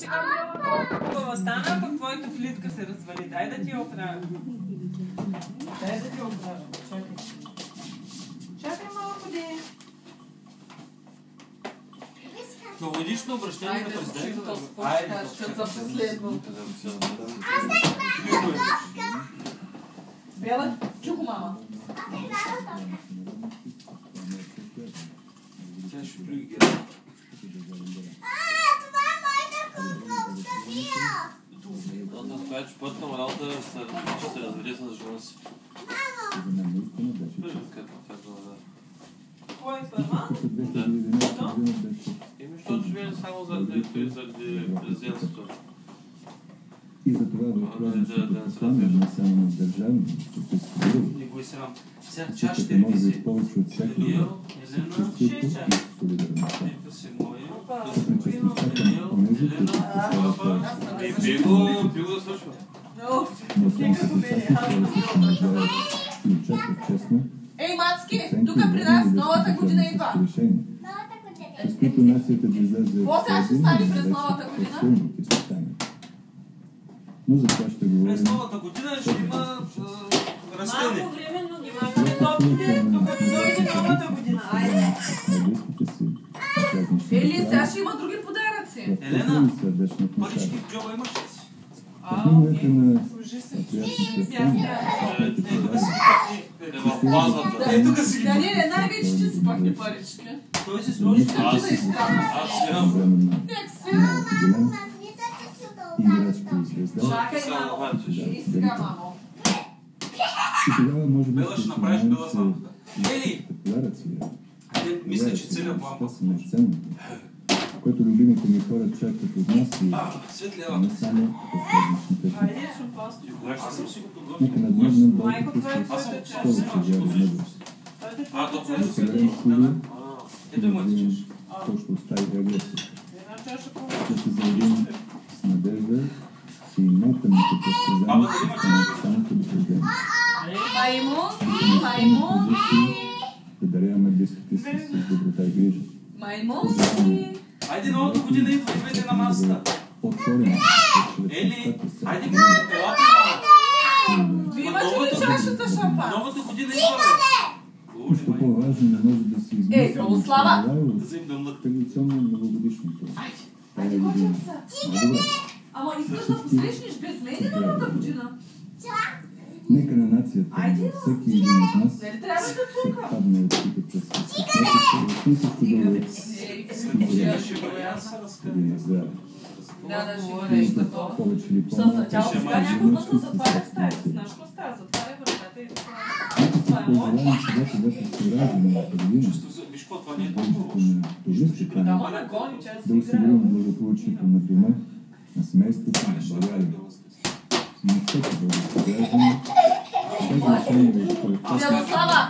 Хубава стана, ако твоята плитка се развали. Дай да ти я оправя. Дай да ти я оправя. Чакай. Чакай малко, де. Новогодишно обращение на президента. Айде, ще за последно. Бела, чуко, мама. Тя ще плюги. Това е моята кукла, оставя! Това, че път на работа ще се разведе с жена си. Кой е първа? Да. Защото живее само заради президентството. И за това въпросното послание не само на държавни, но и Не го и срам. Сега всичките чашите може да си. повече от всеки чувството и солидарността. Ето си моя. Съпричастността към онези, които Пиго да свършва. но само се нуждаят и участват честно. Ей, Мацки, тук при нас новата година идва. Новата година. С които нацията да излезе Какво сега ще стане през новата година? по-силно от изпитанията. Но за това ще говорим. През новата година ще има растение. Малко временно ги махаме топките, докато дойде новата година. Айде. На близките си празнични Ели, сега прояви, ще има други подаръци. в Елена, и сърдечна Парички атмосфера. в джоба имаш ли си? Пътуването на Служи се. приятелската Сега, сцена, сега. Тук си в базата. Тук си ги. Да, не, най-вече ще си пъхне парички. Той си сложи. Аз си Аз нямам. временно Нека си. малко голям Мисля, че си и градска звезда. Чакай, мамо. И сега, мамо. И тогава може би Бела ще направиш бела се сламка. Ели! популяраци. Айде, мисля, че целият план път. Което любимите ми хора чакат от нас и Светлява. не само в празничните дни. Айде, шампанство. Аз съм си го подготвил. Нека надмогнем Майко, Божията това е си Аз съм твоята част. повече вяра и мъдрост. То Това е просто твоята Съберем част. хубаво Ето има да тичаш. точно остави агресията. Една чаша по Ще се заявим с надежда и нетъмните Баба, предсказания дали има на самото допълнение. Маймун, маймун, Да даряваме близките си с доброта и грижа. маймун. Айде, новата година идва, идвайте на масата. Отворена. Ели, айде, елате малко. Вие имате ли чаша за шампан? Новата година идва. Боже, Нищо май. по-важно не може да се измисли. Ей, Православа! от Да вземем да млъкне. традиционно новогодишното. Айде, Тая айде, година. коченца. Добре. Ама искаш да посрещнеш без мен на новата година? Нека на нацията, Айде, на всеки един от нас, Нали трябва да се цука? падне от всичките истинското Ей, ще го яса. година здраве. Да, да, ще го нещо такова. Повече или Що по-малко. за тяло сега някой път се затваря стаята. Знаеш какво става? Затваря вратата и това е мое. Пожелавам сега, когато се ражда на година, Виж какво, това не е Божието толкова лошо. на туристите, Да, да ма нагони, че да си играе. осигурим благополучието на дома, на семейството, на България, на всеки български граждан, без значение от квалификация, Белослава!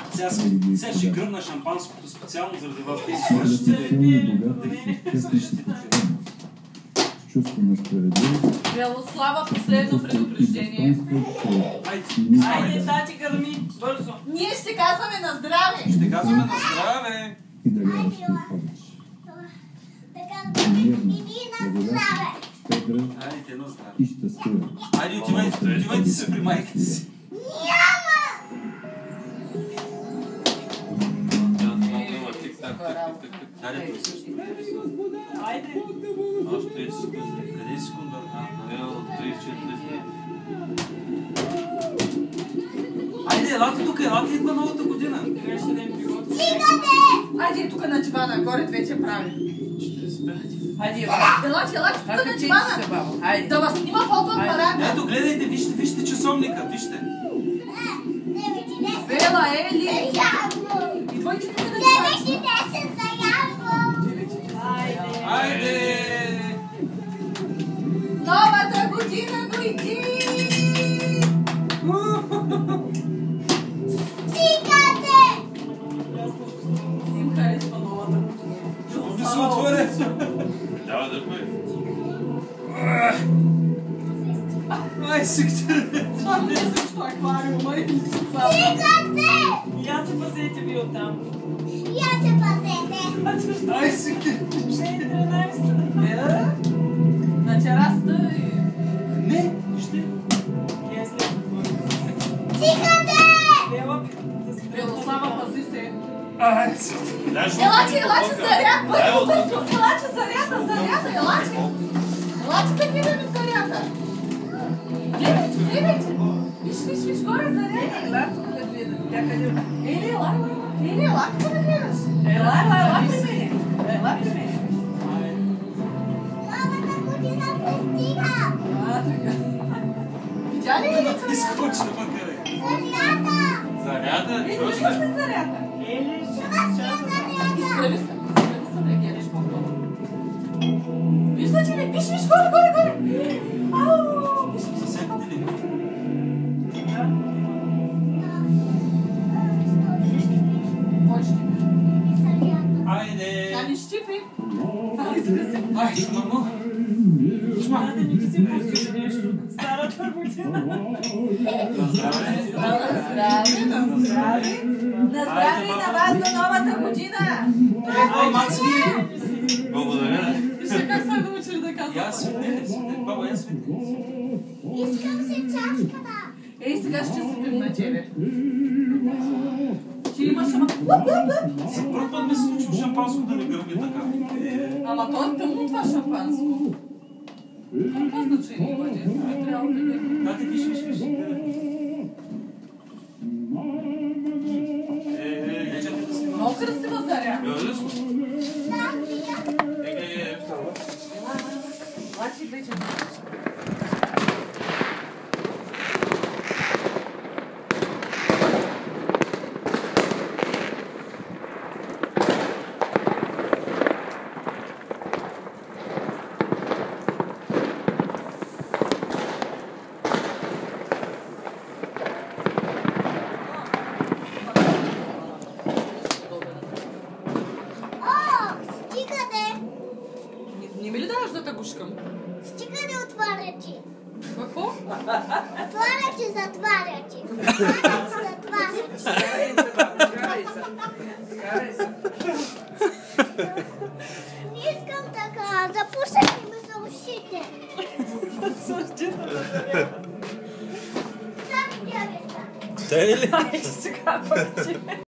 Сега ще гръмна шампанското специално заради вас. Тези да свършите. сте силни, богати, с честност и почтеност, с чувство на справедливост, Белослава, последно чувство и предупреждение. достоинство, че Айде, Айде, тати, гърми, бързо. Ние ще казваме на здраве. ще казваме на здраве. и даряващи повече. Така, и вие на здраве. Щедра Айде, на здраве. и щастлива. Айде, отивайте се при майките си. Айде, присъща. Айде. Още 30 секунди. Къде е секунда? От 34. Айде, елате тук, елате идва новата година. Трябваше да им приготвим. Айде, тук на дивана, горе вече прави. 45. Айде, елате, тук на дивана. Айде. Да вас снима фотоапарата. Ето, гледайте, вижте часовника, вижте. Бела, Ели. Идвайте тук на дивана. Айде! Новата година дойди! Им харесва новата година. Да се отворя. Трябва да бъде. Ай, сектор. Това не е също аквариума и и аз се пазете ви оттам. Ай, сектор. Ще е 13. Елаче, заряд! Елаче, заряда, елаче! Елаче да видим заряда! Гледайте! Виж, горе заряда! Ела тук да гледам. Тя къде? Ела тук да гледаш! Ела при мене. Ела при мене. Новата година пристига. Видя ли лицето? Изкочи макаре. Заряда. Заряда? Виж ли заряда? Ели, Изправи се, да гледаш по-хубаво. Виждате ли? Виж, горе! Ау! Виж. Засякате ли? Кой ще? Айде! Тя ни щипи. Айде, мамо! да не ти си пустиш нещо. Старата година. На здраве на вас за новата година! Благодаря. Вижте как са научили да казват. Я свидетел, баба, я свидетел. Искам си чашката. Ей, сега ще спим на тебе. Ти имаш ама... За първ път ми се случва шампанско да не гърби така. Ама то е тъмно това шампанско. Какво значение има, че? Трябва да гърби. Дате, виж. Чакай да снимам. Много красива заря. Лесно. Лачи вече. Не ми ли даваш да те гушкам? Стига да отваря ти. Какво? Отваря ти, затваря ти. Карай се. Не искам така. Запушете ми за ушите. Сам гледай. Те ли? Ай, сега пък ти.